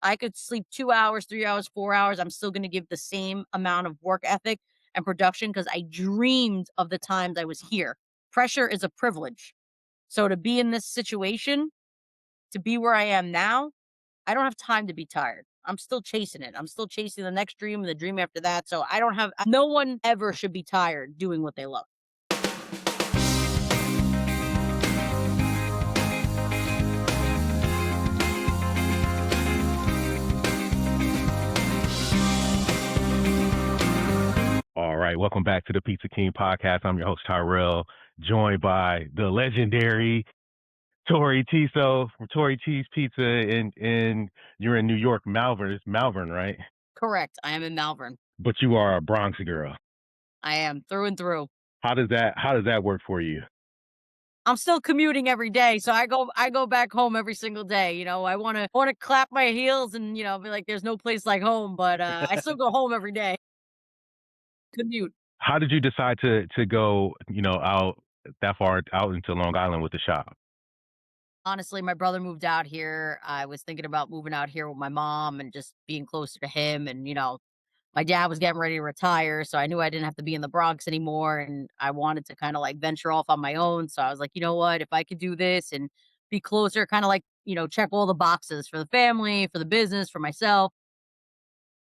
I could sleep 2 hours, 3 hours, 4 hours. I'm still gonna give the same amount of work ethic and production because I dreamed of the times I was here. Pressure is a privilege. So to be in this situation, to be where I am now, I don't have time to be tired. I'm still chasing it. I'm still chasing the next dream and the dream after that. So I don't have no one ever should be tired doing what they love. All right, welcome back to the Pizza King podcast. I'm your host Tyrell, joined by the legendary Tory T. So from Tori T's Pizza, and you're in New York, Malverne. It's Malverne, right? Correct. I am in Malverne. But you are a Bronx girl. I am through and through. How does that work for you? I'm still commuting every day, so I go back home every single day. I wanna clap my heels and be like, "There's no place like home," but I still go home every day. Commute. How did you decide to go, out that far out into Long Island with the shop? Honestly, my brother moved out here. I was thinking about moving out here with my mom and just being closer to him. And, my dad was getting ready to retire. So I knew I didn't have to be in the Bronx anymore. And I wanted to kind of like venture off on my own. So I was like, you know what? If I could do this and be closer, kind of like, check all the boxes for the family, for the business, for myself.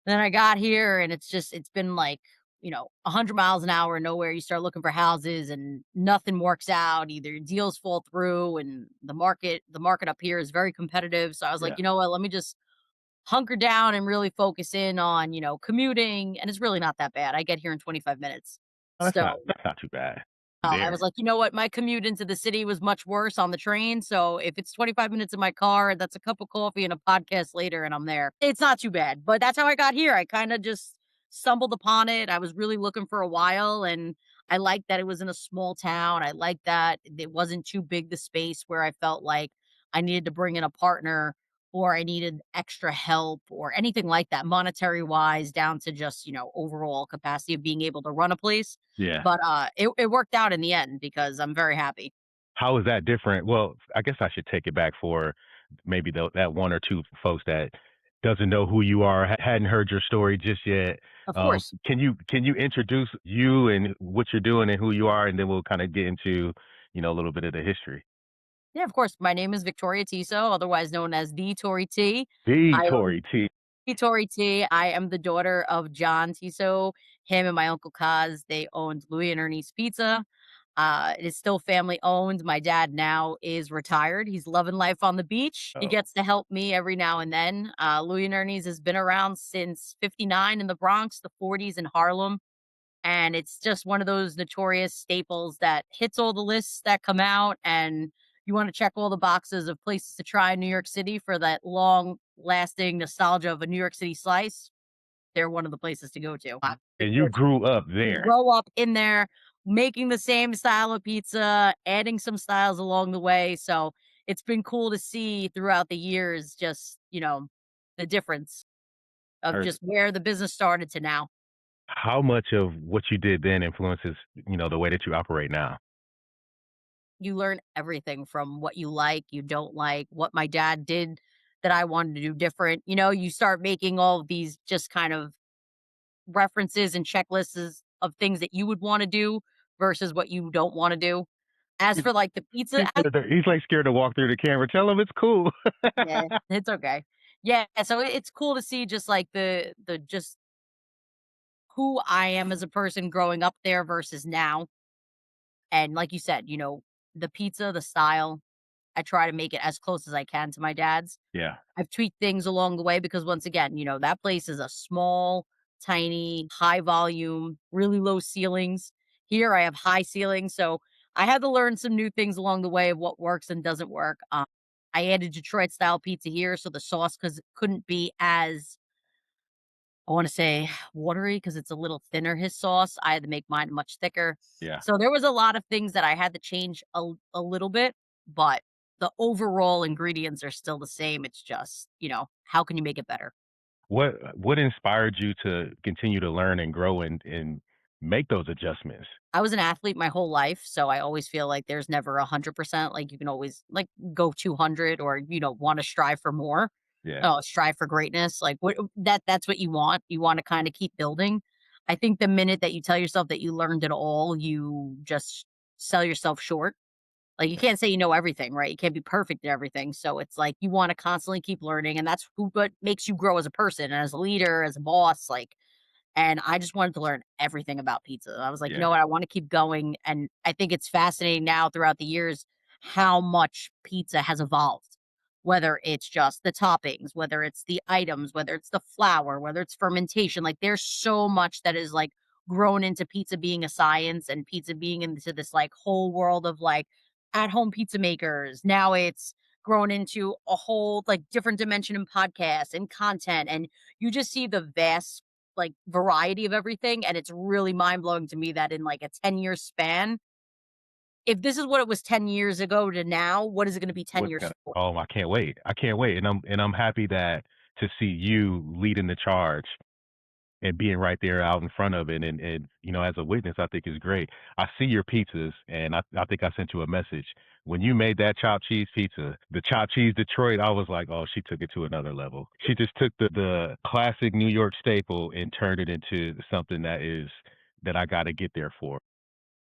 Then I got here and it's been like, 100 miles an hour nowhere. You start looking for houses and nothing works out. Either deals fall through and the market up here is very competitive. So I was like, Yeah, you know what, let me just hunker down and really focus in on, commuting. And it's really not that bad. I get here in 25 minutes. that's So not too bad. I was There, like, you know what? My commute into the city was much worse on the train. So if it's 25 minutes in my car, that's a cup of coffee and a podcast later, and I'm there. It's not too bad. But that's how I got here. I kind of just stumbled upon it. I was really looking for a while, and I liked that it was in a small town. I liked that it wasn't too big, the space where I felt like I needed to bring in a partner or I needed extra help or anything like that, monetary wise, down to just, overall capacity of being able to run a place. yeah. But, it worked out in the end because I'm very happy. How is that different? Well, I guess I should take it back for maybe that one or two folks that doesn't know who you are, hadn't heard your story just yet. Of course. Can you introduce you and what you're doing and who you are, and then we'll kind of get into a little bit of the history. Yeah, of course. My name is Victoria Tiso, otherwise known as the Tori T. The I own Tory T. the Tori T. I am the daughter of John Tiso. Him and my uncle Kaz, they owned Louis and Ernie's Pizza. It is still family owned. My dad now is retired. He's loving life on the beach. He Oh, gets to help me every now and then. Louis and Ernie's has been around since '59 in the Bronx, the '40s in Harlem. And it's just one of those notorious staples that hits all the lists that come out, and you wanna check all the boxes of places to try in New York City for that long-lasting nostalgia of a New York City slice, they're one of the places to go to. and you Because grew up you there. grow up in there, making the same style of pizza, adding some styles along the way, so it's been cool to see throughout the years just, the difference of Or just where the business started to now. how much of what you did then influences the way that you operate now? You learn everything from what you like, you don't like, what my dad did that I wanted to do different. You start making all of these just kind of references and checklists of things that you would want to do versus what you don't want to do. As He's, for like the pizza, he's like scared to walk through the camera. Tell him it's cool. yeah, it's okay. Yeah, so it's cool to see just like the just who I am as a person growing up there versus now. And like you said, the pizza, the style, I try to make it as close as I can to my dad's. Yeah. I've tweaked things along the way because once again, that place is a small, tiny, high volume, really low ceilings. Here I have high ceilings. So I had to learn some new things along the way of what works and doesn't work. I added Detroit style pizza here. So the sauce cause couldn't be as, I want to say, watery because it's a little thinner, his sauce. I had to make mine much thicker. Yeah. So there was a lot of things that I had to change a little bit, but the overall ingredients are still the same. It's just, how can you make it better? What inspired you to continue to learn and grow and make those adjustments? I was an athlete my whole life, so I always feel like there's never 100%. Like you can always like go 200 or, want to strive for more. Yeah. strive for greatness. Like that's what you want. You want to kind of keep building. I think the minute that you tell yourself that you learned it all, you just sell yourself short. Like, you can't say you know everything, right? You can't be perfect at everything. So it's like you want to constantly keep learning, and that's what makes you grow as a person and as a leader, as a boss. Like, and I just wanted to learn everything about pizza. I was like, you Yeah. know what? I want to keep going. And I think it's fascinating now throughout the years how much pizza has evolved, whether it's just the toppings, whether it's the items, whether it's the flour, whether it's fermentation. Like, there's so much that is like grown into pizza being a science and pizza being into this like whole world of like at home pizza makers. Now it's grown into a whole like different dimension in podcasts and content. And you just see the vast like, variety of everything, and it's really mind-blowing to me that in, like, a 10-year span, if this is what it was 10 years ago to now, what is it gonna be 10 What's years gonna for? Oh, I can't wait. I can't wait, and I'm happy that to see you leading the charge and being right there out in front of it and as a witness, I think is great. I see your pizzas, and I think I sent you a message. When you made that chopped cheese pizza, the chopped cheese Detroit, I was like, "Oh, she took it to another level." She just took the classic New York staple and turned it into something that I gotta get there for.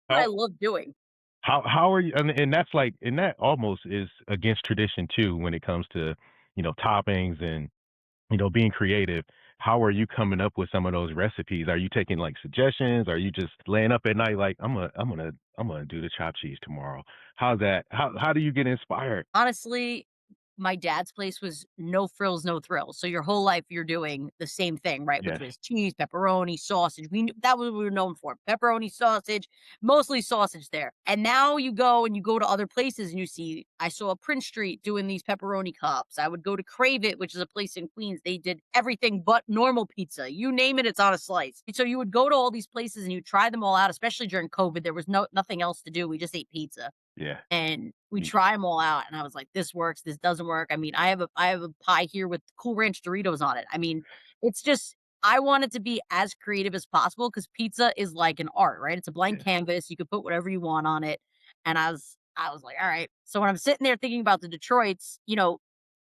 What I How love doing. how are you and that's like and that almost is against tradition too when it comes to, toppings and being creative. How are you coming up with some of those recipes? Are you taking like suggestions? Are you just laying up at night like I'm gonna do the chopped cheese tomorrow? How's that? How do you get inspired? Honestly, my dad's place was no frills, no thrills. So your whole life you're doing the same thing, right? Which Yes, was cheese, pepperoni, sausage. That was what we were known for. Pepperoni, sausage, mostly sausage there. And now you go and you go to other places and you see I saw Prince Street doing these pepperoni cups. I would go to Crave It, which is a place in Queens. They did everything but normal pizza. You name it, it's on a slice. So you would go to all these places and you try them all out, especially during COVID. There was nothing else to do. We just ate pizza. yeah, And we y- try them all out, and I was like, "This works, this doesn't work." I mean, I have a pie here with Cool Ranch Doritos on it. I mean, it's just I want it to be as creative as possible because pizza is like an art, right? It's a blank yeah, canvas, you could put whatever you want on it, and I was like, "Alright." So when I'm sitting there thinking about the Detroits,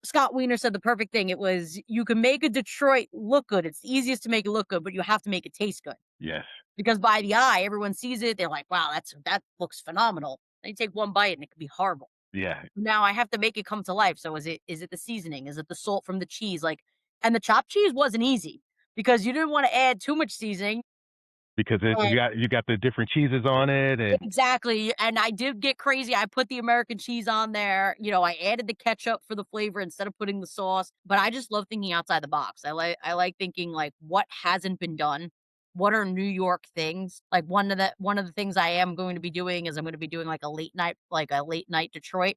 Scott Wiener said the perfect thing. It was, "You can make a Detroit look good. It's the easiest to make it look good, but you have to make it taste good." yes, Because by the eye, everyone sees it, they're like, "Wow, that looks phenomenal." Then you take one bite and it could be horrible. yeah. Now I have to make it come to life. So is it the seasoning? Is it the salt from the cheese? Like, and the chopped cheese wasn't easy because you didn't want to add too much seasoning. Because And you got the different cheeses on it, and exactly. And I did get crazy. I put the American cheese on there. I added the ketchup for the flavor instead of putting the sauce. But I just love thinking outside the box. I like thinking like what hasn't been done. What are New York things? Like one of the things I am going to be doing is I'm going to be doing like a late night Detroit,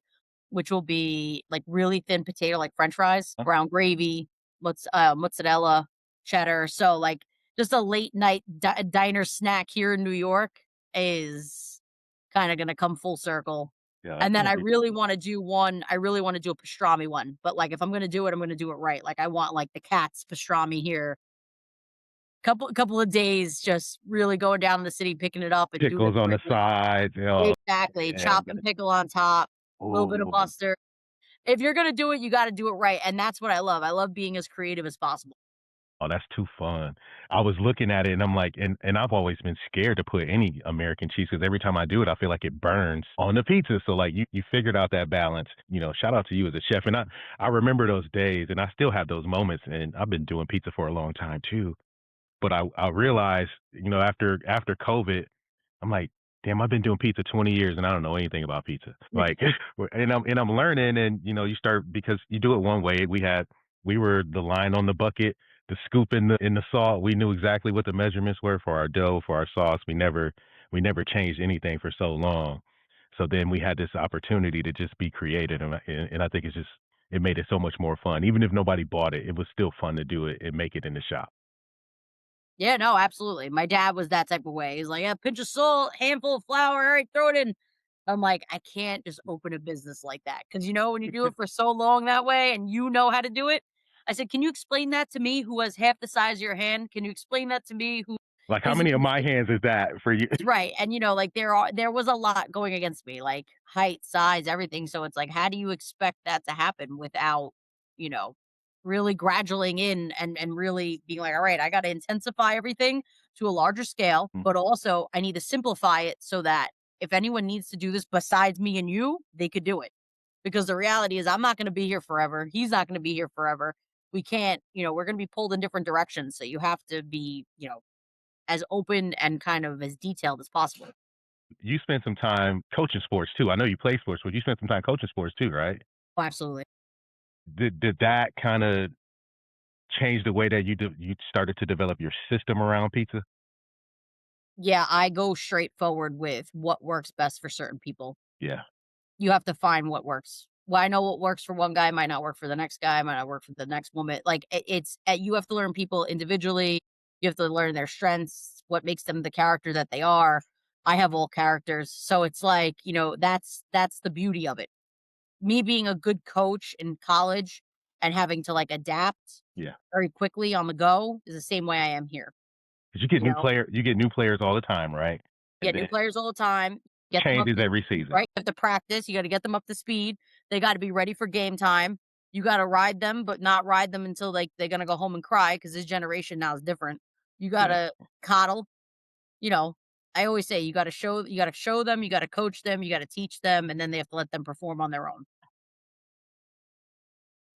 which will be like really thin potato, like French fries, brown gravy, mozzarella, cheddar. So like just a late night diner snack here in New York is kinda gonna come full circle. yeah, that's And then gonna be I really wanna do a pastrami one, but, like, if I'm gonna do it, I'm gonna do it right. Like, I want, like, the cat's pastrami here. Couple of days just really going down in the city, picking it up and doing it pickles the on the right way. sides. Oh, Exactly, man, chopped and pickle on top, a little bit of oh. mustard. If you're gonna do it, you gotta do it right, and that's what I love. I love being as creative as possible. Oh, that's too fun. I was looking at it and I'm like and I've always been scared to put any American cheese because every time I do it, I feel like it burns on the pizza. So like you figured out that balance. Shout out to you as a chef. And I remember those days and I still have those moments and I've been doing pizza for a long time too. But I realized, after COVID, I'm like, damn, I've been doing pizza 20 years and I don't know anything about pizza. Like, and I'm learning, and you start because you do it one way. We were the line on the bucket, the scoop in the salt. We knew exactly what the measurements were for our dough, for our sauce. We never changed anything for so long. So then we had this opportunity to just be creative, and I think it made it so much more fun. Even if nobody bought it, it was still fun to do it and make it in the shop. Yeah, no, absolutely. My dad was that type of way. He's like, "Yeah, pinch of salt, handful of flour, all right, throw it in." I'm like, "I can't just open a business like that because when you do it for so long that way and you know how to do it." I said, "Can you explain that to me who has half the size of your hand? Can you explain that to me who Like, how isn't many of even my hands is that for you? right?" And like there was a lot going against me, like height, size, everything. So it's like, how do you expect that to happen without, you know, really gradualing in and really being like, all right, I got to intensify everything to a larger scale, Mm. but also I need to simplify it so that if anyone needs to do this besides me and you, they could do it. Because the reality is I'm not going to be here forever. He's not going to be here forever. We can't, we're going to be pulled in different directions. So you have to be, as open and kind of as detailed as possible. You spent some time coaching sports too. I know you play sports, but you spent some time coaching sports too, right? Oh, absolutely. Did that kind of change the way that you started to develop your system around pizza? Yeah, I go straight forward with what works best for certain people. Yeah, You have to find what works. Well, I know what works for one guy might not work for the next guy, might not work for the next woman. Like you have to learn people individually. You have to learn their strengths, what makes them the character that they are. I have all characters, so it's like that's the beauty of it. Me being a good coach in college and having to like adapt yeah. very quickly on the go is the same way I am here. 'Cause You know, you get new players all the time, right? And get new then players all the time, get them up changes to every speed, season. right? You have to practice, you gotta get them up to speed. They gotta be ready for game time. You gotta ride them, but not ride them until, like, they're gonna go home and cry because this generation now is different. You Yeah. gotta coddle, you know? I always say you gotta show them, you gotta coach them, you gotta teach them, and then they have to let them perform on their own.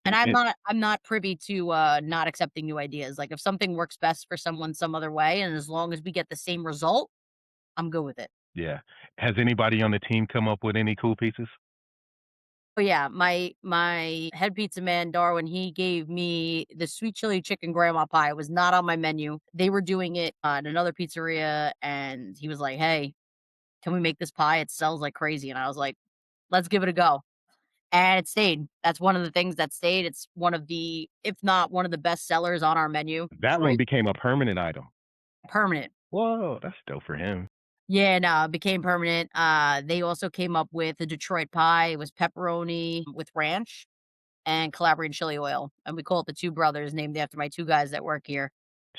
And I'm And not privy to, not accepting new ideas. Like, if something works best for someone some other way, and as long as we get the same result, I'm good with it. yeah. Has anybody on the team come up with any cool pizzas? Oh, yeah, my head pizza man, Darwin, he gave me the sweet chili chicken grandma pie. It was not on my menu. They were doing it at another pizzeria, and he was like, "Hey, can we make this pie? It sells like crazy." And I was like, "Let's give it a go." And it stayed. That's one of the things that stayed. It's one of the, if not one of the best sellers on our menu. That one Right. became a permanent item. Permanent. Whoa, that's dope for him. Yeah, no, it became permanent. They also came up with the Detroit pie. It was pepperoni with ranch and Calabrian chili oil, and we call it the 2 brothers, named after my 2 guys that work here.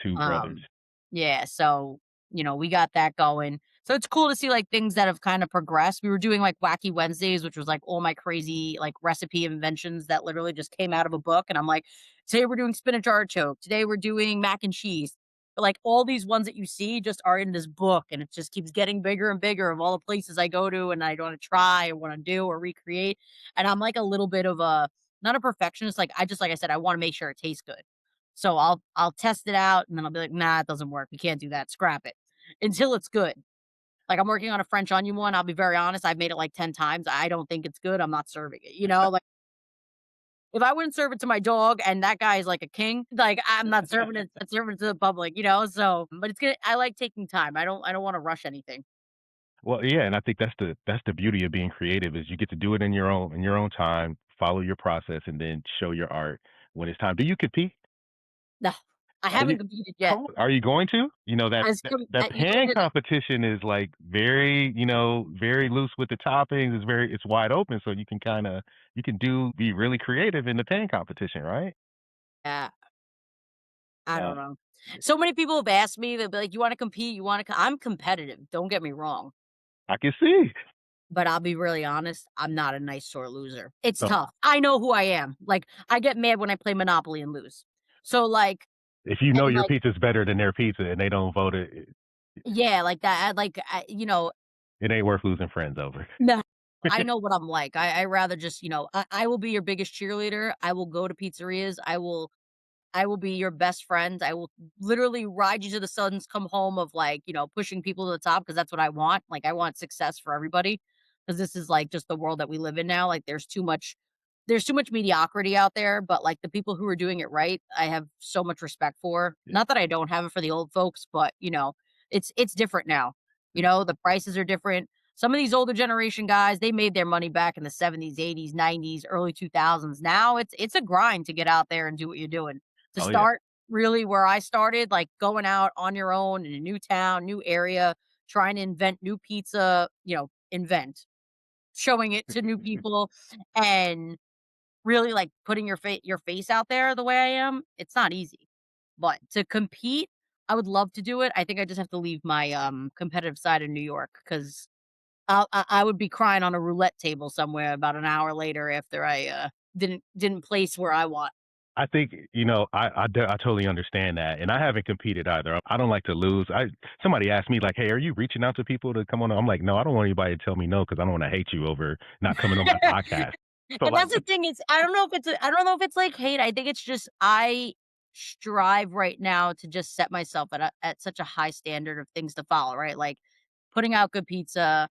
Two brothers. Um, yeah, so, we got that going. So it's cool to see, like, things that have kinda progressed. We were doing, like, Wacky Wednesdays, which was, like, all my crazy, like, recipe inventions that literally just came out of a book, and I'm like, "Today we're doing spinach artichoke. Today we're doing mac and cheese." But, like, all these ones that you see just are in this book, and it just keeps getting bigger and bigger of all the places I go to and I wanna try or wanna do or recreate, and I'm, like, a little bit of a not a perfectionist, like, like I said, I wanna make sure it tastes good. So I'll test it out, and then I'll be like, "Nah, it doesn't work. We can't do that. Scrap it." Until it's good. Like, I'm working on a French onion one, I'll be very honest, I've made it like 10 times. I don't think it's good, I'm not serving it, Like, if I wouldn't serve it to my dog and that guy is like a king, like, I'm not serving it to the public, So, but it's good. I like taking time. I don't wanna rush anything. Well, yeah, and I think that's the beauty of being creative is you get to do it in your own time, follow your process, and then show your art when it's time. Do you compete? No, I Are you haven't competed yet. come on, are you going to? You know, As com that pan here's competition is, like, very, very loose with the toppings, it's wide open, so you can be really creative in the pan competition, right? yeah. I Uh, don't know. So many people have asked me, they'll be like, "You wanna compete? You wanna" I'm competitive, don't get me wrong, I can see. but I'll be really honest, I'm not a nice sore loser. It's So, tough. I know who I am. Like, I get mad when I play Monopoly and lose. So, like if you know and, your like pizza's better than their pizza and they don't vote yeah, like that, it ain't worth losing friends over. no, I know what I'm like. I rather just, I will be your biggest cheerleader. I will go to pizzerias. I will be your best friend. I will literally ride you to the suns, come home of like, pushing people to the top because that's what I want. Like I want success for everybody because this is like just the world that we live in now. Like there's too much mediocrity out there, but like the people who are doing it right, I have so much respect for. Yeah. Not that I don't have it for the old folks, but it's different now. The prices are different. Some of these older generation guys, they made their money back in the 70s, 80s, 90s, early 2000s. Now it's a grind to get out there and do what you're doing. To Oh, yeah. start really where I started, like going out on your own in a new town, new area, trying to invent new pizza, invent, showing it to new people and really, like, putting your face out there the way I am, it's not easy. But to compete, I would love to do it. I think I just have to leave my, competitive side in New York 'cause I would be crying on a roulette table somewhere about an hour later after I, didn't place where I want. I think, I totally understand that, and I haven't competed either. I don't like to lose. I Somebody asked me like, "Hey, are you reaching out to people to come on?" I'm like, "No, I don't want anybody to tell me no because I don't wanna hate you over not coming on my podcast." So, And like that's the thing is I don't know if it's like hate, I think it's just I strive right now to just set myself at such a high standard of things to follow, right? Like, putting out good pizza,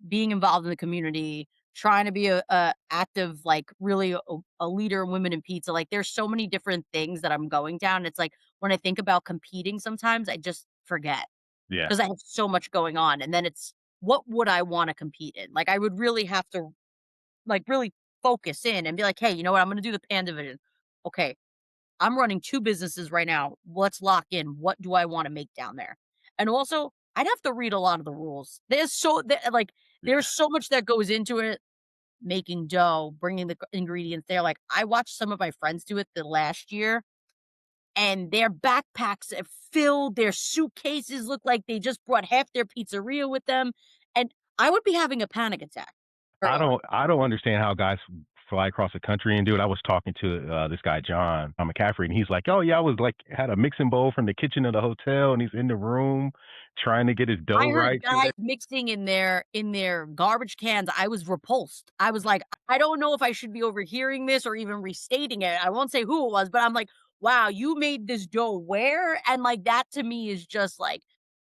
being involved in the community, trying to be a active, like, really a leader in women in pizza, like, there's so many different things that I'm going down, it's like, when I think about competing sometimes, I just forget yeah, because I have so much going on, and then it's, what would I wanna compete in? Like, I would really have to, like, really focus in and be like, "Hey, you know what? I'm gonna do the pan division. Okay, I'm running 2 businesses right now. Let's lock in. What do I wanna make down there?" And also, I'd have to read a lot of the rules. There's so much that goes into it, making dough, bringing the ingredients there. Like, I watched some of my friends do it the last year, and their backpacks are filled, their suitcases look like they just brought half their pizzeria with them, and I would be having a panic attack early. I don't understand how guys fly across the country and do it. I was talking to, this guy, John, McCaffrey, and he's like, "Oh, yeah, I was, like had a mixing bowl from the kitchen of the hotel, and he's in the room trying to get his I dough heard right guys today." mixing in their garbage cans. I was repulsed. I was like, "I don't know if I should be overhearing this or even restating it." I won't say who it was, but I'm like, "Wow, you made this dough where?" And, like, that to me is just, like,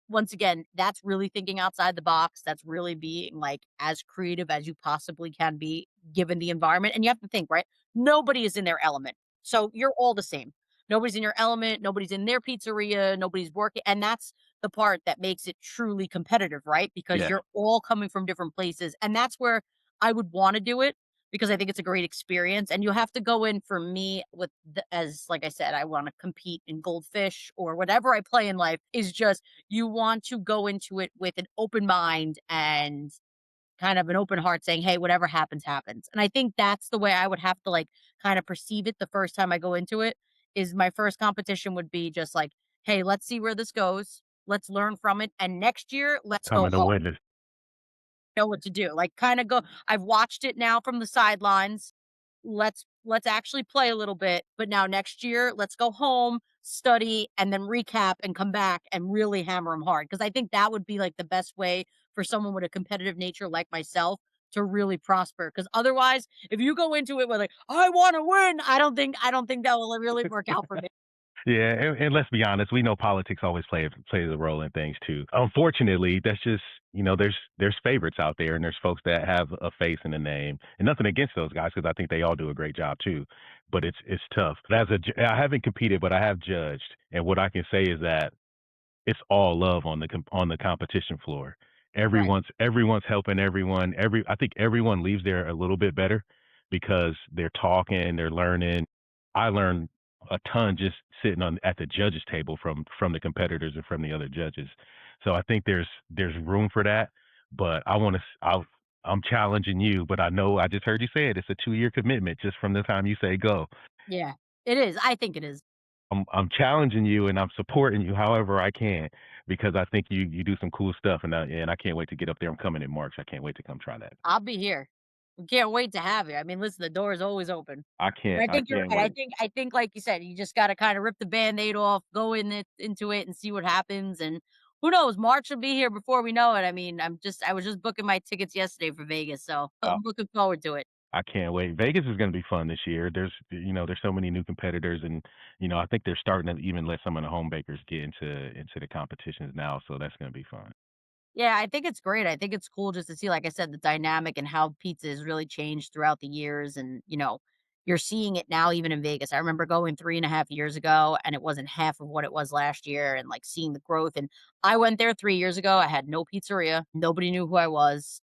once again, that's really thinking outside the box. That's really being, like, as creative as you possibly can be given the environment, and you have to think, right? Nobody is in their element. So you're all the same. Nobody's in your element, nobody's in their pizzeria, nobody's working, and that's the part that makes it truly competitive, right? Because Yeah, you're all coming from different places, and that's where I would wanna do it because I think it's a great experience, and you have to go in for me with the as like I said, I wanna compete in goldfish or whatever I play in life is just you want to go into it with an open mind and kind of an open heart saying, "Hey, whatever happens, happens." And I think that's the way I would have to, like, kind of perceive it the first time I go into it, is my first competition would be just like, "Hey, let's see where this goes. Let's learn from it, and next year, let's go coming to hard." witness. Know what to do. Like, kinda go I've watched it now from the sidelines. Let's actually play a little bit, but now next year, let's go home, study, and then recap and come back and really hammer them hard. Because I think that would be, like, the best way for someone with a competitive nature like myself to really prosper. Because otherwise, if you go into it with, like, "I wanna win," I don't think that will really work out for me. Yeah, and let's be honest, we know politics always plays a role in things too. Unfortunately, that's just there's favorites out there, and there's folks that have a face and a name, and nothing against those guys because I think they all do a great job too. But it's tough. But I haven't competed, but I have judged, and what I can say is that it's all love on on the competition floor. Right. Everyone's helping everyone. I think everyone leaves there a little bit better because they're talking, they're learning. I learned a ton just sitting on at the judges table from the competitors and from the other judges. So I think there's room for that, but I'm challenging you, but I know I just heard you say it. It's a 2-year commitment just from the time you say go. Yeah. It is. I think it is. I'm challenging you and I'm supporting you however I can because I think you do some cool stuff and I can't wait to get up there. I'm coming in March. I can't wait to come try that. I'll be here. We can't wait to have you. I mean, listen, the door is always open. And I can't wait. I think like you said, you just gotta kinda rip the Band-Aid off, go into it and see what happens, and who knows, March will be here before we know it. I mean, I was just booking my tickets yesterday for Vegas, so Uh, I'm looking forward to it. I can't wait. Vegas is going to be fun this year. There's so many new competitors, and I think they're starting to even let some of the home bakers get into the competitions now. So that's going to be fun. Yeah, I think it's great. I think it's cool just to see, like I said, the dynamic and how pizza has really changed throughout the years. And, you're seeing it now even in Vegas. I remember going 3.5 years ago and it wasn't half of what it was last year and like seeing the growth. And I went there 3 years ago. I had no pizzeria. Nobody knew who I was.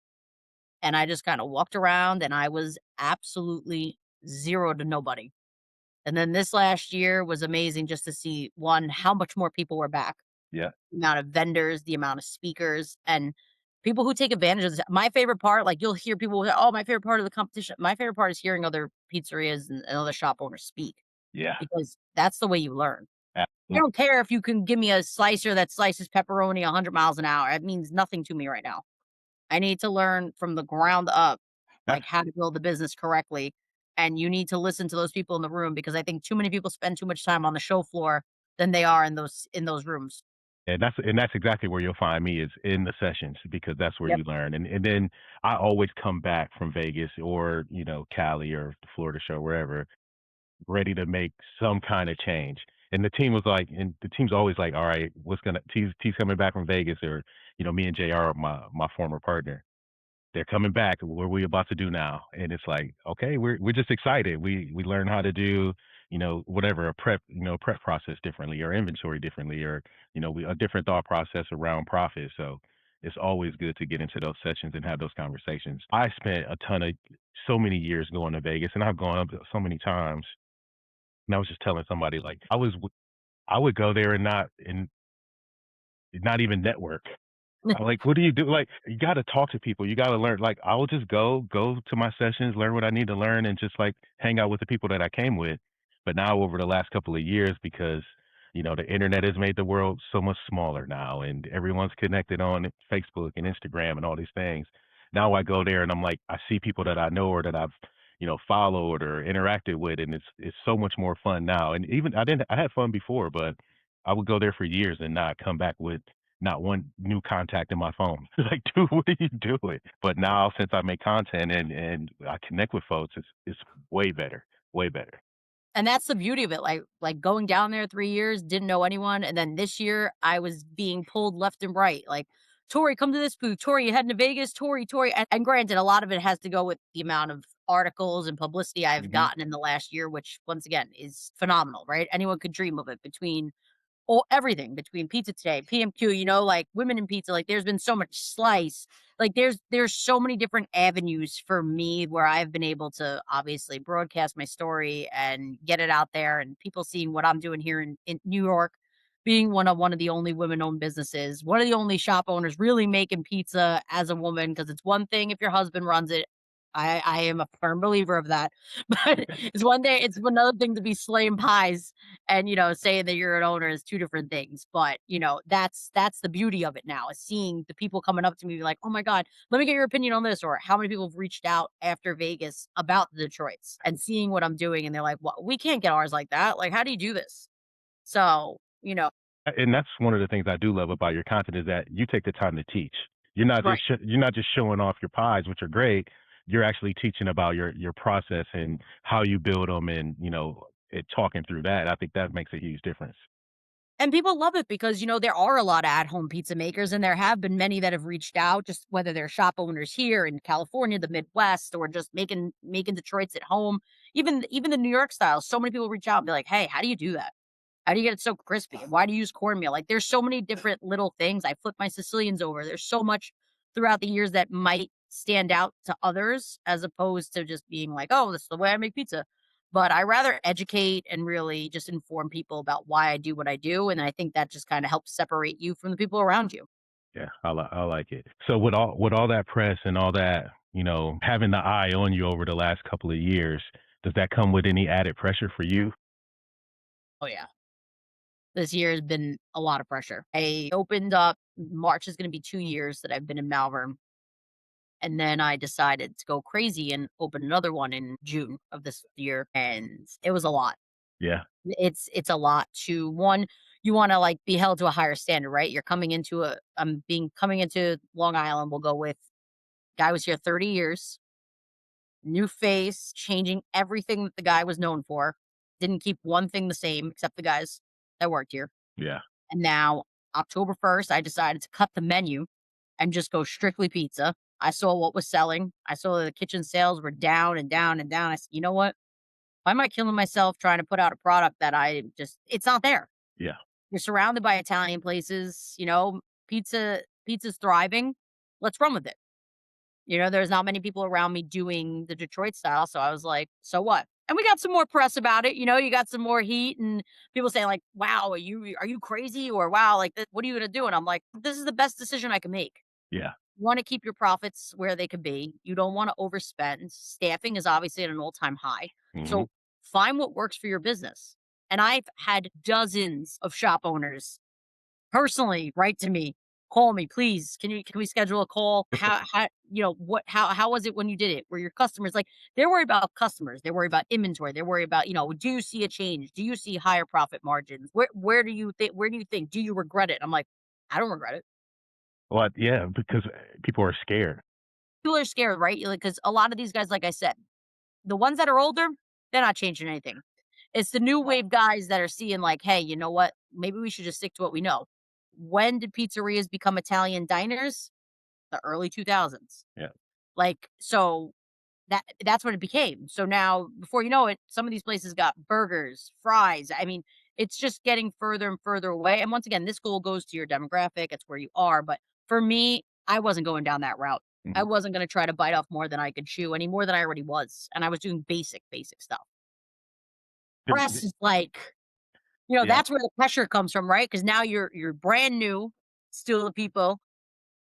And I just kind of walked around and I was absolutely zero to nobody. And then this last year was amazing just to see one, how much more people were back, Yeah, the amount of vendors, the amount of speakers, and people who take advantage of this. My favorite part, like, you'll hear people say, "Oh, my favorite part of the competition." My favorite part is hearing other pizzerias and other shop owners speak yeah, because that's the way you learn. I absolutely. don't care if you can give me a slicer that slices pepperoni 100 miles an hour. It means nothing to me right now. I need to learn from the ground up, That's like, how to build the business correctly, and you need to listen to those people in the room because I think too many people spend too much time on the show floor than they are in those rooms. And that's exactly where you'll find me is in the sessions because that's where Yep. you learn. And then I always come back from Vegas or, Cali or the Florida show, wherever, ready to make some kind of change. And the team's always like, all right, T's coming back from Vegas or, me and JR, my former partner. They're coming back. What are we about to do now? And it's like, okay, we're just excited. We learn how to do, whatever a prep process differently or inventory differently or, a different thought process around profit. So it's always good to get into those sessions and have those conversations. I spent so many years going to Vegas and I've gone up so many times. And I was just telling somebody like I would go there and not even network. I'm like, "What do you do?" Like, you gotta talk to people, you gotta learn like, I will just go to my sessions, learn what I need to learn, and just, like, hang out with the people that I came with. But now over the last couple of years, because, the internet has made the world so much smaller now, and everyone's connected on Facebook and Instagram and all these things. Now I go there and I'm like, I see people that I know or that I've, followed or interacted with, and it's so much more fun now. And even I had fun before, but I would go there for years and not come back with not one new contact in my phone. Like, dude, what are you doing? But now since I make content and I connect with folks, it's way better, way better. And that's the beauty of it, like, going down there 3 years, didn't know anyone, and then this year, I was being pulled left and right, like, "Tori, come to this booth. Tori, you heading to Vegas? Tori." And granted, a lot of it has to go with the amount of articles and publicity I've Mhm. gotten in the last year, which, once again, is phenomenal, right? Anyone could dream of it between or everything between Pizza Today, PMQ, like women in pizza, like there's been so much slice. Like there's so many different avenues for me where I've been able to obviously broadcast my story and get it out there and people seeing what I'm doing here in New York, being one of the only women owned businesses, one of the only shop owners really making pizza as a woman, because it's one thing if your husband runs it. I am a firm believer of that. But it's another thing to be slaying pies and, saying that you're an owner is 2 different things, but, that's the beauty of it now is seeing the people coming up to me like, "Oh my god, let me get your opinion on this," or how many people have reached out after Vegas about the Detroits and seeing what I'm doing, and they're like, "Well, we can't get ours like that. Like, how do you do this?" So, And that's one of the things I do love about your content is that you take the time to teach. right. You're not just showing off your pies, which are great. You're actually teaching about your process and how you build them, and talking through that. I think that makes a huge difference. And people love it because, there are a lot of at-home pizza makers, and there have been many that have reached out, just whether they're shop owners here in California, the Midwest, or just making Detroits at home. Even the New York style. So many people reach out and be like, "Hey, how do you do that? How do you get it so crispy? And why do you use cornmeal?" Like, there's so many different little things. I flip my Sicilians over. There's so much throughout the years that might stand out to others as opposed to just being like, "Oh, this is the way I make pizza." But I rather educate and really just inform people about why I do what I do, and I think that just kinda helps separate you from the people around you. Yeah, I like it. So with all that press and all that, having the eye on you over the last couple of years, does that come with any added pressure for you? Oh, yeah. This year has been a lot of pressure. I opened up March is gonna be 2 years that I've been in Malverne. And then I decided to go crazy and open another one in June of this year, and it was a lot. Yeah, It's a lot to one, you wanna, like, be held to a higher standard, right? You're coming into a being coming into Long Island, we'll go with, guy was here 30 years, new face, changing everything that the guy was known for, didn't keep one thing the same except the guys that worked here. yeah, And now, October 1st, I decided to cut the menu and just go strictly pizza. I saw what was selling. I saw that the kitchen sales were down and down and down. I said, "You know what? Why am I killing myself trying to put out a product that it's not there." yeah, You're surrounded by Italian places, pizza's thriving. Let's run with it. There's not many people around me doing the Detroit style, so I was like, "So what?" And we got some more press about it, you got some more heat and people saying like, "Wow, are you crazy?" or "Wow, like, what are you gonna do?" And I'm like, "This is the best decision I can make." yeah. You wanna keep your profits where they could be. You don't wanna overspend. Staffing is obviously at an all-time high. Mhm. So find what works for your business. And I've had dozens of shop owners personally write to me Call me, please. Can we schedule a call? How what how was it when you did it? Were your customers like they're worried about customers, they're worried about inventory, they're worried about, do you see a change? Do you see higher profit margins? Where do you think? Do you regret it? I'm like, I don't regret it. Well, yeah, because people are scared. People are scared, right? Like, because a lot of these guys, like I said, the ones that are older, they're not changing anything. It's the new wave guys that are seeing like, hey, you know what? Maybe we should just stick to what we know. When did pizzerias become Italian diners? The early 2000s. Yeah. Like, so that's what it became. So now, before you know it, some of these places got burgers, fries. I mean, it's just getting further and further away. And once again, this goal goes to your demographic. It's where you are. But for me, I wasn't going down that route. I Mhm. wasn't going to try to bite off more than I could chew, any more than I already was. And I was doing basic stuff. The Press is like, yeah. that's where the pressure comes from, right? Because now you're brand new, still the people.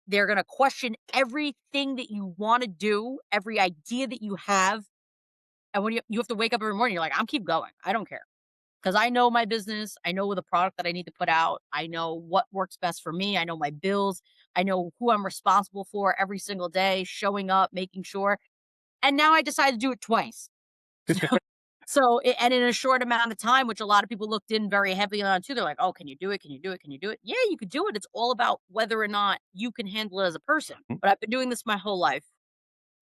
They're gonna question everything that you wanna do, every idea that you have, and when you have to wake up every morning, you're like, "I'm keep going. I don't care because I know my business. I know the product that I need to put out. I know what works best for me. I know my bills. I know who I'm responsible for every single day, showing up, making sure." And now I decided to do it twice. And in a short amount of time, which a lot of people looked in very heavily on too, they're like, "Oh, can you do it? Can you do it? Can you do it?" Yeah, you could do it. It's all about whether or not you can handle it as a person. But I've been doing this my whole life.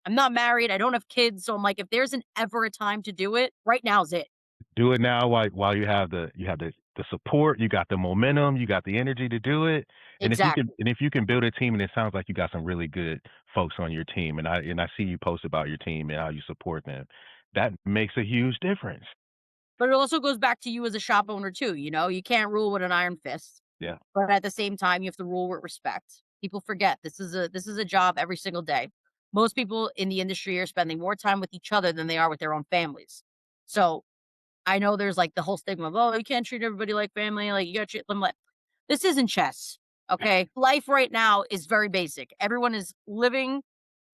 I'm not married. I don't have kids. So I'm like, if there's an ever a time to do it, right now's it. Do it now while you have the support, you got the momentum, you got the energy to do it, Exactly. and if you can build a team, and it sounds like you got some really good folks on your team, and I see you post about your team and how you support them. That makes a huge difference. But it also goes back to you as a shop owner too. You can't rule with an iron fist, Yeah. but at the same time, you have to rule with respect. People forget this is a job every single day. Most people in the industry are spending more time with each other than they are with their own families. So I know there's like the whole stigma of, oh, you can't treat everybody like family. Like you got to treat them like this isn't chess. Okay. Life right now is very basic. Everyone is living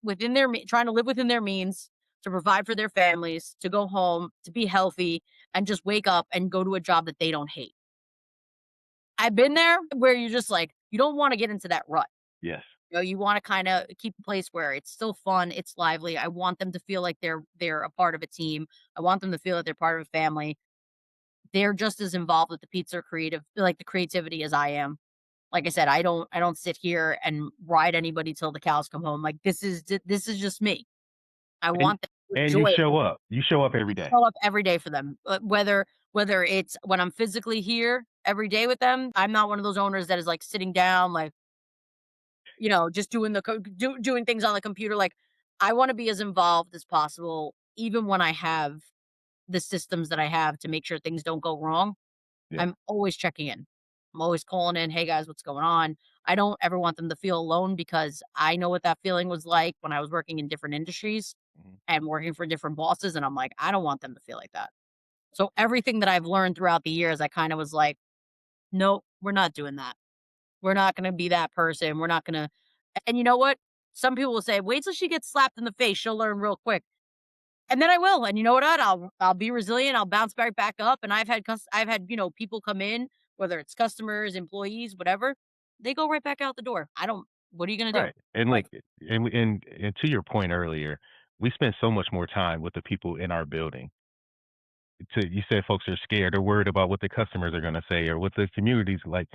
within trying to live within their means to provide for their families, to go home, to be healthy, and just wake up and go to a job that they don't hate. I've been there where you're just like, you don't want to get into that rut. Yes. You want to kind of keep a place where it's still fun, it's lively. I want them to feel like they're a part of a team. I want them to feel that they're part of a family. They're just as involved with the pizza creative like the creativity as I am. Like I said, I don't sit here and ride anybody till the cows come home. Like this is just me. I And want them to and you enjoy it. show up. You show up every I day. show up every day for them, whether it's when I'm physically here every day with them. I'm not one of those owners that is like sitting down, like just doing doing things on the computer. Like I want to be as involved as possible, even when I have the systems that I have to make sure things don't go wrong. Yeah. I'm always checking in. I'm always calling in, "Hey guys, what's going on?" I don't ever want them to feel alone because I know what that feeling was like when I was working in different industries Mhm. and working for different bosses, and I'm like, I don't want them to feel like that. So everything that I've learned throughout the years, I kind of was like, "Nope, we're not doing that. We're not gonna be that person. We're not gonna." And you know what? Some people will say, "Wait till she gets slapped in the face. She'll learn real quick." And then I will, and you know what? I'll be resilient, I'll bounce back up, and I've had, people come in, whether it's customers, employees, whatever, they go right back out the door. I don't what are you gonna do? Right. And Like, like and to your point earlier, we spend so much more time with the people in our building. You said folks are scared, they're worried about what the customers are gonna say or what the community's like.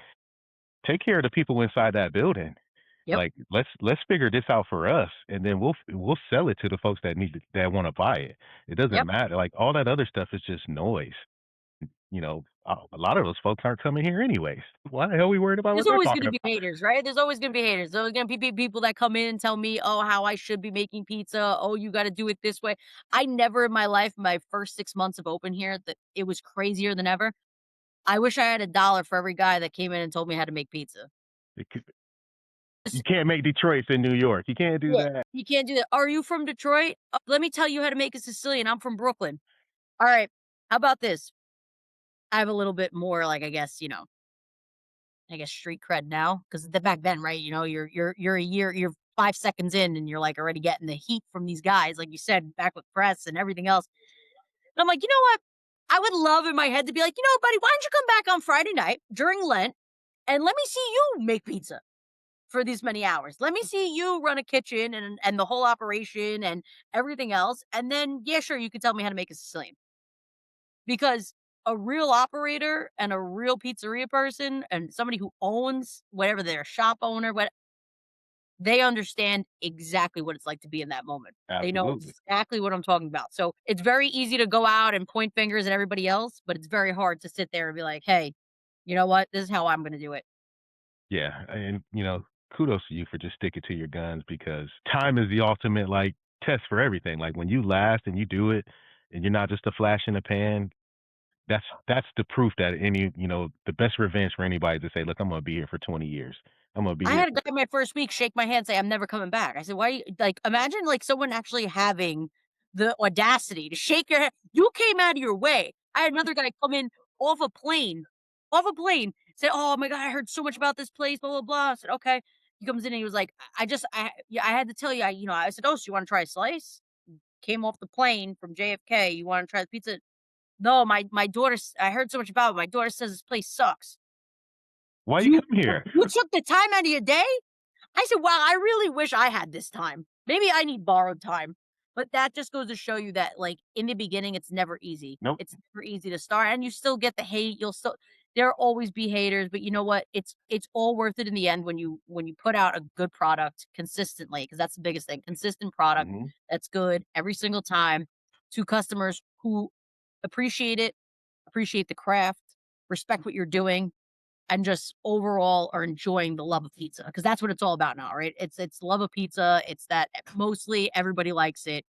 Take care of the people inside that building. yep, Like, let's figure this out for us, and then we'll sell it to the folks that wanna buy it. It doesn't yep. matter, like, all that other stuff is just noise, a lot of those folks aren't coming here anyways. Why the hell are we worried about There's what they're always talking gonna be about? haters, right? There's always gonna be haters. There's always gonna be people that come in and tell me, "Oh, how I should be making pizza. Oh, you gotta do it this way." I never in my life, my first 6 months of open here, that it was crazier than ever. I wish I had a dollar for every guy that came in and told me how to make pizza. It could You can't make Detroits in New York, you can't do Yeah, that. you can't do that. "Are you from Detroit? Let me tell you how to make a Sicilian. I'm from Brooklyn." "Alright, how about this?" I have a little bit more, like, I guess street cred now, 'cause back then, right, you're 5 seconds in and you're, like, already getting the heat from these guys, like you said, back with press and everything else. And I'm like, "You know what? I would love in my head to be like, 'You know, buddy, why don't you come back on Friday night during Lent and let me see you make pizza?'" for these many hours. Let me see you run a kitchen and the whole operation and everything else, and then yeah, sure, you can tell me how to make a Sicilian. Because a real operator and a real pizzeria person and somebody who owns whatever their shop owner, what they understand exactly what it's like to be in that moment. They know Absolutely. exactly what I'm talking about. So it's very easy to go out and point fingers at everybody else, but it's very hard to sit there and be like, hey, you know what? This is how I'm going to do it. Yeah, and kudos to you for just sticking to your guns because time is the ultimate like test for everything. Like when you last and you do it, and you're not just a flash in the pan. That's the proof that the best revenge for anybody to say, look, I'm gonna be here for 20 years. I'm gonna be I here had a for. guy my first week shake my hand, say, "I'm never coming back." I said, "Why?" Like, imagine like someone actually having the audacity to shake your hand. You came out of your way. I had another guy come in off a plane, off a plane, said, "Oh my god, I heard so much about this place." Blah blah blah. I said, "Okay." He comes in and he was like, "I just, yeah, I had to tell you, I said, oh, so you want to try a slice?" Came off the plane from JFK. You want to try the pizza? No, my daughter. I heard so much about it. My daughter says this place sucks. Why you You come here? you took the time out of your day. I said, "Wow, I really wish I had this time. Maybe I need borrowed time." But that just goes to show you that, like, in the beginning, it's never easy. Nope. It's never easy to start, and you still get the hate. You'll still There'll always be haters, but you know what? It's all worth it in the end when you put out a good product consistently, because that's the biggest thing. Consistent product Hmm. that's good every single time to customers who appreciate it, appreciate the craft, respect what you're doing, and just overall are enjoying the love of pizza because that's what it's all about now, right? It's love of pizza. It's that mostly everybody likes it,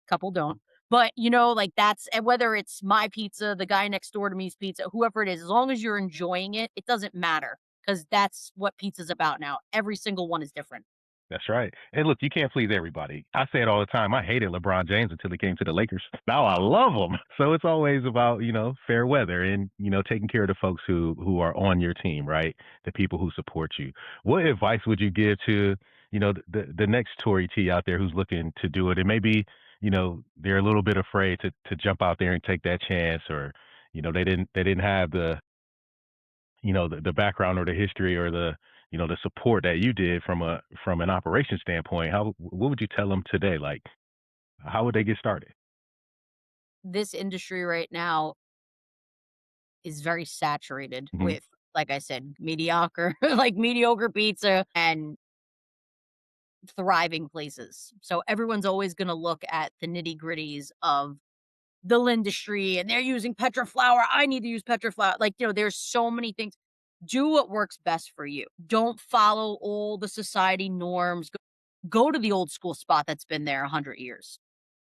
couple don't. But like that's and whether it's my pizza, the guy next door to me's pizza, whoever it is, as long as you're enjoying it, it doesn't matter because that's what pizza's about now. Every single one is different. That's right. And look, you can't please everybody. I say it all the time. I hated LeBron James until he came to the Lakers. Now I love him. So it's always about, fair weather and, taking care of the folks who are on your team, right? The people who support you. What advice would you give to, the next Tory T out there who's looking to do it? And maybe, they're a little bit afraid to jump out there and take that chance or, they didn't have the background or the history or the support that you did from an operation standpoint. What would you tell them today? Like, how would they get started? This industry right now is very saturated Hmm. with, like I said, mediocre, like mediocre pizza and thriving places. So everyone's always going to look at the nitty gritties of the industry and they're using Petra flour. I need to use Petra flour. Like, there's so many things. Do what works best for you. Don't follow all the society norms. Go to the old school spot that's been there 100 years.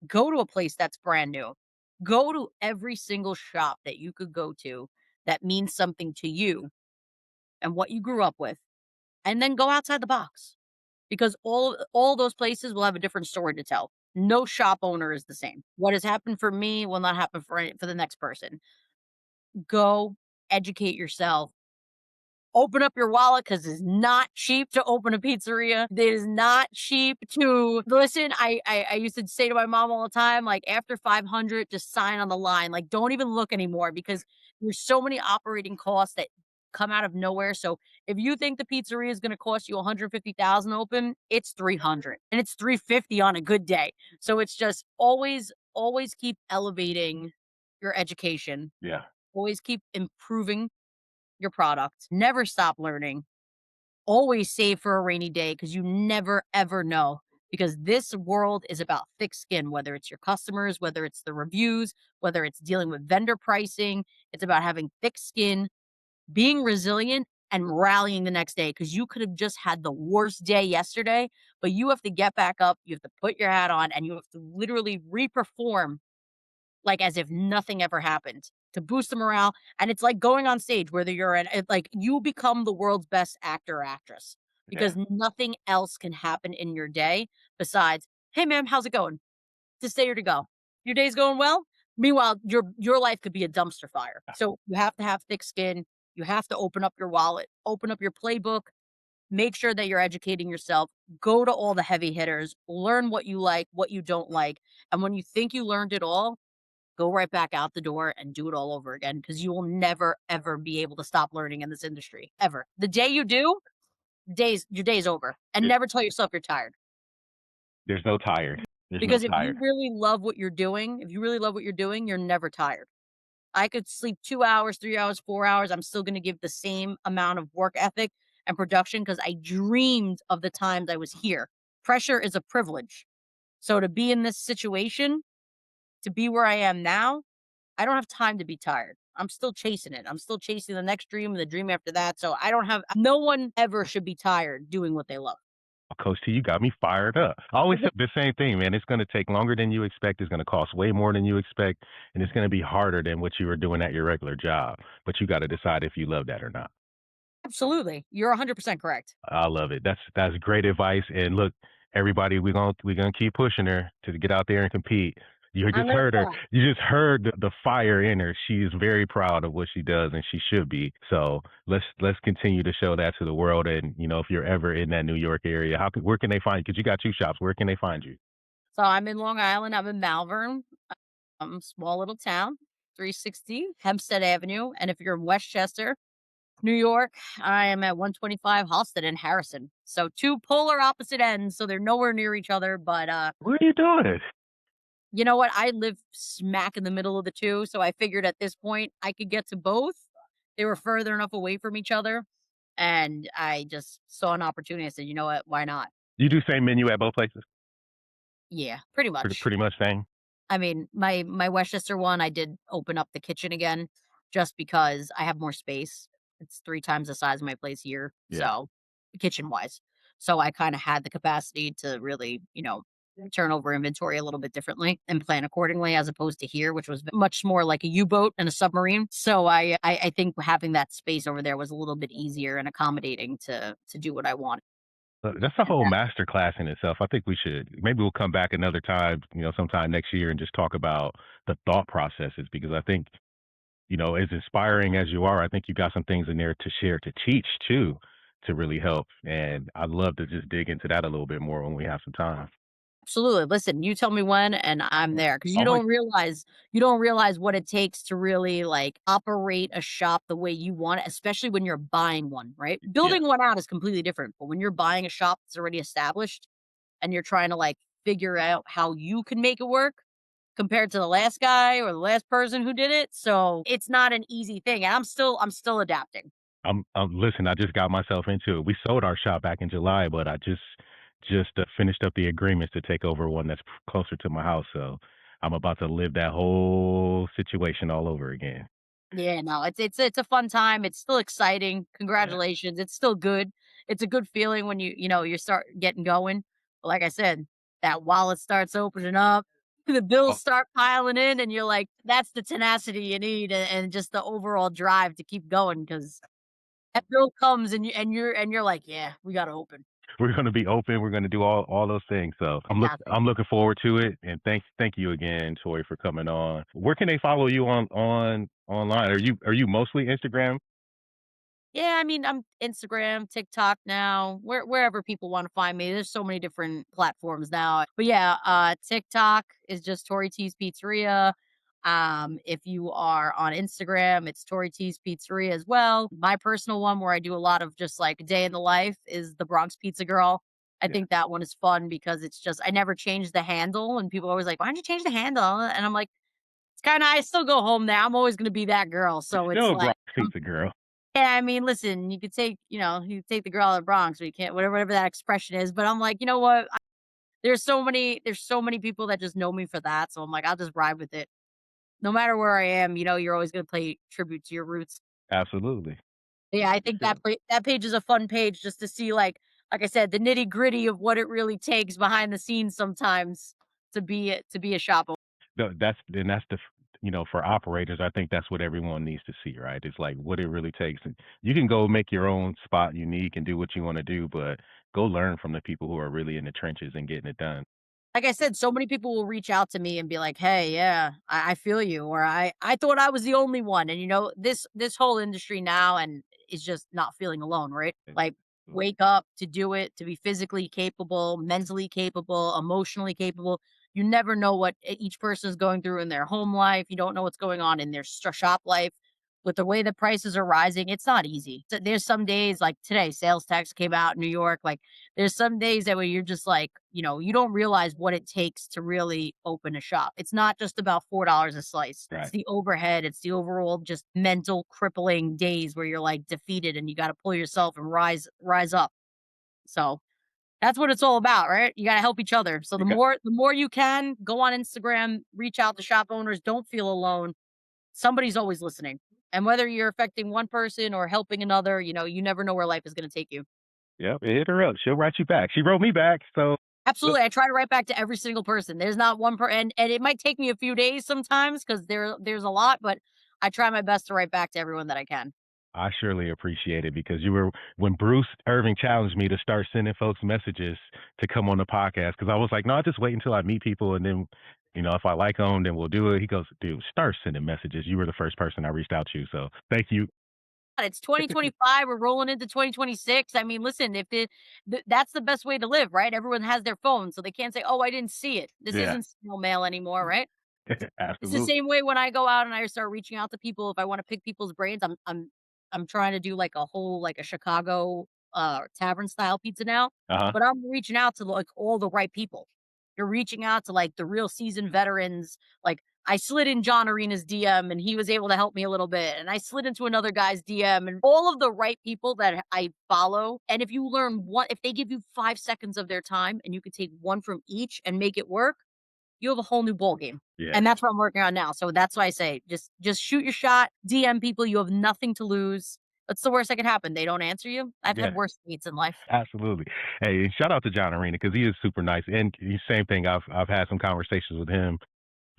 Go to a place that's brand new. Go to every single shop that you could go to that means something to you and what you grew up with. And then go outside the box because all those places will have a different story to tell. No shop owner is the same. What has happened for me will not happen for the next person. Go educate yourself. Open up your wallet because it's not cheap to open a pizzeria. It is not cheap to listen. I used to say to my mom all the time, like after 500, just sign on the line. Like don't even look anymore because there's so many operating costs that come out of nowhere. So if you think the pizzeria is going to cost you 150,000 open, it's 300 and it's 350 on a good day. So it's just always keep elevating your education. Yeah. Always keep improving your product. Never stop learning. Always save for a rainy day because you never ever know. Because this world is about thick skin, whether it's your customers, whether it's the reviews, whether it's dealing with vendor pricing. It's about having thick skin, being resilient, and rallying the next day. Because you could have just had the worst day yesterday, but you have to get back up. You have to put your hat on and you have to literally reperform like, as if nothing ever happened to boost the morale, and it's like going on stage, whether you're like, you become the world's best actor or actress Yeah. because nothing else can happen in your day besides, "Hey, ma'am, how's it going? To stay or to go? Your day's going well?" Meanwhile, your life could be a dumpster fire. So, you have to have thick skin, you have to open up your wallet, open up your playbook, make sure that you're educating yourself, go to all the heavy hitters, learn what you like, what you don't like, and when you think you learned it all, go right back out the door and do it all over again because you will never, ever be able to stop learning in this industry, ever. The day you do, your day's over, and There never tell yourself you're tired. there's no tired. There's no Because if you tired. really love what you're doing, you're never tired. I could sleep 2 hours, 3 hours, 4 hours, I'm still gonna give the same amount of work ethic and production because I dreamed of the times I was here. Pressure is a privilege. So to be in this situation, to be where I am now, I don't have time to be tired. I'm still chasing it. I'm still chasing the next dream and the dream after that. So I don't have no one ever should be tired doing what they love. Coach T, you got me fired up. I always say the same thing, man. It's gonna take longer than you expect. It's gonna cost way more than you expect, and it's gonna be harder than what you were doing at your regular job. But you got to decide if you love that or not. Absolutely. You're 100% correct. I love it. That's great advice. And look, everybody, we're gonna keep pushing her to get out there and compete. You I'm just gonna heard her. try. You just heard the fire in her. She is very proud of what she does, and she should be. So let's continue to show that to the world. And if you're ever in that New York area, where can they find you? Because you got two shops. Where can they find you? So I'm in Long Island. I'm in Malverne, small little town, 360 Hempstead Avenue. And if you're in Westchester, New York, I am at 125 Halsted in Harrison. So two polar opposite ends. So they're nowhere near each other. But What are you doing? you know what? I live smack in the middle of the two. So I figured at this point I could get to both. They were further enough away from each other. And I just saw an opportunity. I said, you know what? Why not? You do same menu at both places? Yeah, pretty Pretty much. pretty much same. I mean, my Westchester one, I did open up the kitchen again just because I have more space. It's 3 times the size of my place here, Yeah. so kitchen-wise. So I kinda had the capacity to really, turn over inventory a little bit differently and plan accordingly as opposed to here, which was much more like a U-boat and a submarine. So I think having that space over there was a little bit easier and accommodating to do what I wanted. That's a whole master class in itself. I think maybe we'll come back another time, sometime next year and just talk about the thought processes because I think, as inspiring as you are, I think you got some things in there to share, to teach too, to really help. And I'd love to just dig into that a little bit more when we have some time. Absolutely. Listen, you tell me when and I'm there because Oh, you don't realize what it takes to really like operate a shop the way you want it, especially when you're buying one, right? yeah. Building one out is completely different, but when you're buying a shop that's already established and you're trying to like figure out how you can make it work compared to the last guy or the last person who did it. So it's not an easy thing. And I'm still adapting. Listen, I just got myself into it. We sold our shop back in July, but I just finished up the agreements to take over one that's closer to my house. So I'm about to live that whole situation all over again. Yeah, no, it's a fun time. It's still exciting. Yeah. Congratulations. It's still good. It's a good feeling when you start getting going. But like I said, that wallet starts opening up, the bills Oh, start piling in, and you're like, that's the tenacity you need and just the overall drive to keep going because that bill comes and you're like, yeah, we gotta open. we're gonna be open. We're gonna do all those things. So Exactly. I'm looking forward to it. And thank you again, Tori, for coming on. Where can they follow you on online? Are you mostly Instagram? Yeah, I mean, I'm Instagram, TikTok now, wherever people want to find me. There's so many different platforms now. But yeah, TikTok is just Tori T's Pizzeria. If you are on Instagram, it's Tori T's Pizzeria as well. My personal one where I do a lot of just like day in the life is the Bronx Pizza Girl. I Yeah. think that one is fun because it's just I never change the handle and people are always like, why don't you change the handle? And I'm like, it's kind of I still go home there. I'm always gonna be that girl. You're So it's still a like Bronx pizza girl. yeah, I mean, listen, you take the girl out of the Bronx, or you can't whatever that expression is, but I'm like, you know what? There's so many people that just know me for that, so I'm like, I'll just ride with it. No matter where I am, you're always gonna pay tribute to your roots. Absolutely. Yeah, I For think sure. that page is a fun page just to see, like I said, the nitty-gritty of what it really takes behind the scenes sometimes to be a shop owner. No, that's for operators, I think that's what everyone needs to see, right? It's like what it really takes. And you can go make your own spot unique and do what you want to do, but go learn from the people who are really in the trenches and getting it done. Like I said, so many people will reach out to me and be like, "Hey, yeah, I feel you," or I thought I was the only one." And this whole industry now and is just not feeling alone, right? And Like so wake up to do it, to be physically capable, mentally capable, emotionally capable. You never know what each person is going through in their home life. You don't know what's going on in their shop life. with the way the prices are rising, it's not easy. So there's some days like today, sales tax came out in New York. Like there's some days that where you're just like, you don't realize what it takes to really open a shop. It's not just about $4 a slice. It's Right. the overhead, it's the overall just mental crippling days where you're like defeated and you got to pull yourself and rise up. So that's what it's all about, right? You gotta help each other. So You got the more you can, go on Instagram, reach out to shop owners, don't feel alone. Somebody's always listening. And whether you're affecting one person or helping another, you never know where life is gonna take you. Yep, hit her up. She'll write you back. She wrote me back, so look, Absolutely. I try to write back to every single person. There's not one and it might take me a few days sometimes because there's a lot, but I try my best to write back to everyone that I can. I surely appreciate it because you were when Bruce Irving challenged me to start sending folks messages to come on the podcast because I was like, no, I'll just wait until I meet people and then, if I like them, then we'll do it. He goes, dude, start sending messages. You were the first person I reached out to, so thank you. It's 2025, we're rolling into 2026. I mean, listen, if that's the best way to live, right? Everyone has their phone, so they can't say, "Oh, I didn't see it." This Yeah, isn't snail mail anymore, right? It's the absolutely. same way when I go out and I start reaching out to people if I wanna pick people's brains. I'm trying to do, like, a whole, like, a Chicago, tavern style pizza now, Uh huh. but I'm reaching out to, like, all the right people. You're reaching out to, like, the real seasoned veterans, like, I slid in John Arena's DM, and he was able to help me a little bit, and I slid into another guy's DM, and all of the right people that I follow, and if they give you 5 seconds of their time, and you could take 1 from each and make it work, you have a whole new ball game. Yeah, And that's what I'm working on now. So that's why I say just shoot your shot, DM people, you have nothing to lose. What's the worst that could happen? They don't answer you? I've had yeah, worse dates in life. absolutely. Hey, and shout out to John Arena because he is super nice, and same thing. I've had some conversations with him.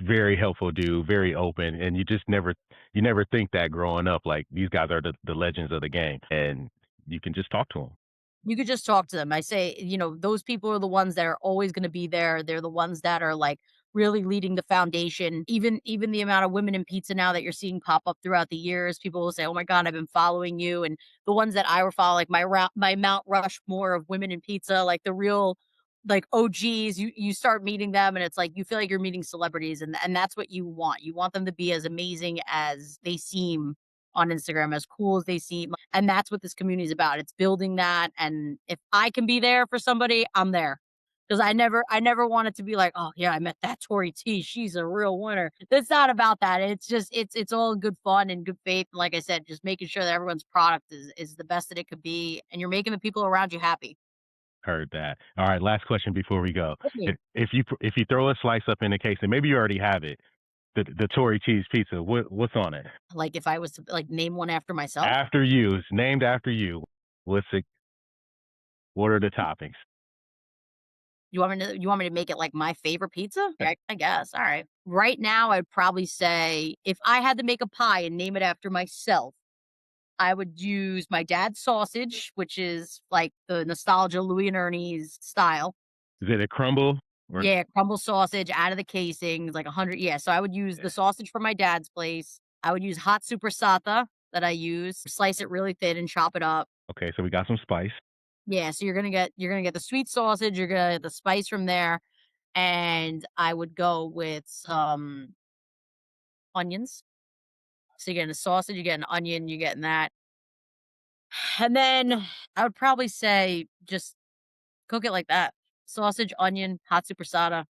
Very helpful dude, very open, and you never think that growing up. Like these guys are the legends of the game, and you can just talk to them. You could just talk to them. I say, those people are the ones that are always gonna be there. They're the ones that are, like, really leading the foundation. Even the amount of women in pizza now that you're seeing pop up throughout the years, people will say, "Oh my god, I've been following you," and the ones that I were following, like, my Mount Rushmore of women in pizza, like, the real, like, OGs, you start meeting them, and it's like, you feel like you're meeting celebrities, and that's what you want. You want them to be as amazing as they seem on Instagram, as cool as they seem, and that's what this community is about. It's building that, and if I can be there for somebody, I'm there. Because I never want it to be like, "Oh, yeah, I met that Tory T. She's a real winner." It's not about that. It's just it's all in good fun and good faith, and like I said, just making sure that everyone's product is the best that it could be, and you're making the people around you happy. Heard that. All right, last question before we go. Hit me. If you throw a slice up in the case, and maybe you already have it, the Tory T's pizza, what's on it? Like, if I was to, like, name one after myself? After you, it's named after you. What's it? What are the toppings? You want me to make it, like, my favorite pizza? Yeah, I guess, alright. Right now, I'd probably say if I had to make a pie and name it after myself, I would use my dad's sausage, which is, like, the nostalgia Louis and Ernie's style. Is it a crumble or Yeah, crumble sausage out of the casing, like 100, yeah, so I would use the yeah? sausage from my dad's place. I would use hot supersata that I use, slice it really thin and chop it up. Okay, so we got some spice. Yeah, so you're gonna get the sweet sausage, you're gonna get the spice from there, and I would go with some onions. So you're getting a sausage, you're getting onion, you're getting that. And then I would probably say just cook it like that. Sausage, onion, hot supersada.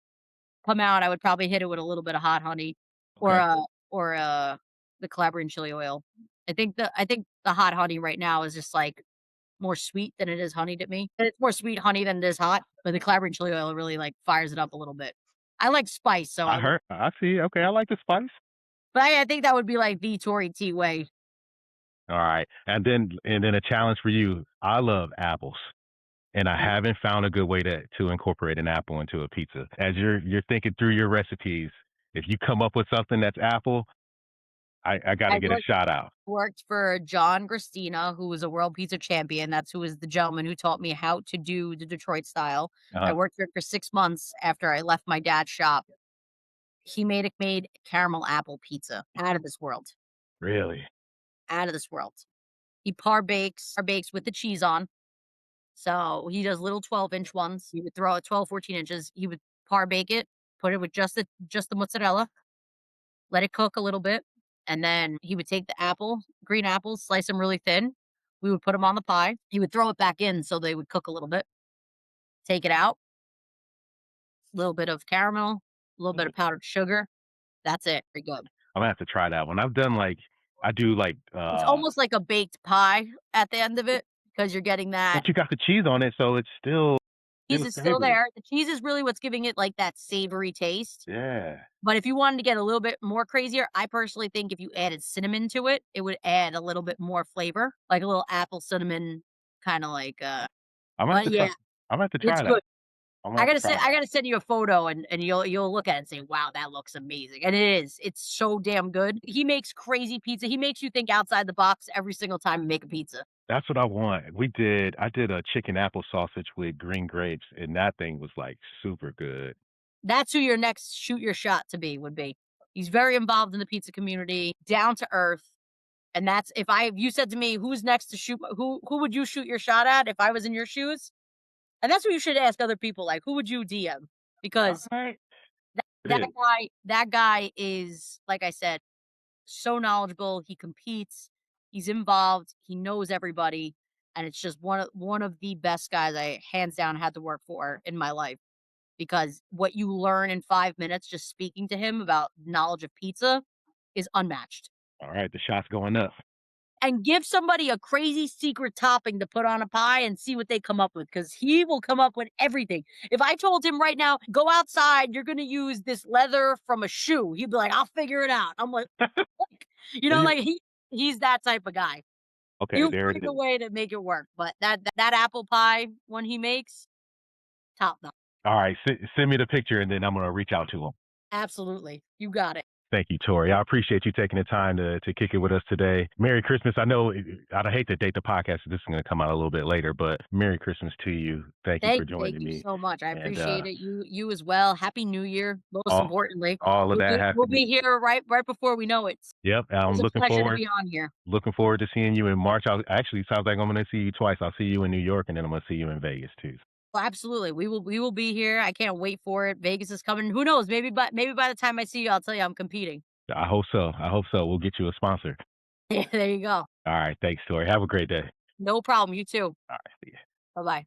Come out, I would probably hit it with a little bit of hot honey or, Okay, the Calabrian chili oil. I think the hot honey right now is just, like, more sweet than it is honey to me. And it's more sweet honey than it is hot, but the Calabrian chili oil really, like, fires it up a little bit. I like spice, so I I would heard. I see. Okay, I like the spice. but I think that would be, like, the Tory T way. All right, and then a challenge for you. I love apples. And I Mm. haven't found a good way to incorporate an apple into a pizza. As you're thinking through your recipes, if you come up with something that's apple, I I gotta get a shout out. worked for John Gristina, who was a world pizza champion. That's who is the gentleman who taught me how to do the Detroit style. I Uh-huh. worked for 6 months after I left my dad's shop. He made caramel apple pizza out of this world, Really? out of this world. He par bakes with the cheese on. So he does little 12-inch ones. He would throw it 12, 14 inches. He would par bake it, put it with just the mozzarella, let it cook a little bit. and then he would take the green apples, slice them really thin. We would put them on the pie. He would throw it back in so they would cook a little bit. Take it out, a little bit of caramel, a little bit of powdered sugar. That's it. Pretty good. I'm gonna have to try that one. I've done like I do like It's almost like a baked pie at the end of it because you're getting that but you got the cheese on it, so it's cheese still is still savory. there. The cheese is really what's giving it like that savory taste. Yeah. But if you wanted to get a little bit more crazier, I personally think if you added cinnamon to it, it would add a little bit more flavor, like a little apple cinnamon kinda like, I'm gonna have but to try yeah, I'm gonna have to it's try that. good. I'm gonna have to try I that. gotta send you a photo and you'll look at it and say, "Wow, that looks amazing." And it is. It's so damn good. He makes crazy pizza. He makes you think outside the box every single time you make a pizza. That's what I want. I did a chicken apple sausage with green grapes, and that thing was, like, super good. That's who your next shoot your shot to be would be. He's very involved in the pizza community, down to earth. And that's if you said to me, "Who's next to shoot who would you shoot your shot at if I was in your shoes?" And that's what you should ask other people, like, "Who would you DM?" Because Alright. It is. that guy is, like I said, so knowledgeable, he competes, he's involved, he knows everybody, and it's just one of the best guys I hands down had to work for in my life, because what you learn in 5 minutes just speaking to him about knowledge of pizza is unmatched. Alright, the shot's going up. And give somebody a crazy secret topping to put on a pie and see what they come up with, because he will come up with everything. If I told him right now, "Go outside, you're gonna use this leather from a shoe," he'd be like, "I'll figure it out." I'm like, There you like he's that type of guy. okay, He'll there it find a is. way to make it work, but that apple pie one he makes, top notch. Alright, send me the picture, and then I'm gonna reach out to him. Absolutely. You got it. Thank you, Tori. I appreciate you taking the time to kick it with us today. Merry Christmas. I know I'd hate to date the podcast. This is going to come out a little bit later, but Merry Christmas to you. Thank you for Thank joining you me. so much. I And appreciate it. You as well. Happy New Year, most all importantly. all of that We'll happened. be here right before we know it. Yep. It was I'm a pleasure to be on here. looking forward to seeing you in March. Actually sounds like I'm going to see you twice. I'll see you in New York, and then I'm going to see you in Vegas too. Well, absolutely. We will be here. I can't wait for it. Vegas is coming. Who knows? Maybe by the time I see you, I'll tell you I'm competing. I hope so. I hope so. We'll get you a sponsor. Yeah, there you go. All right. Thanks, Tori. Have a great day. No problem. You too. All right. See ya. Bye bye.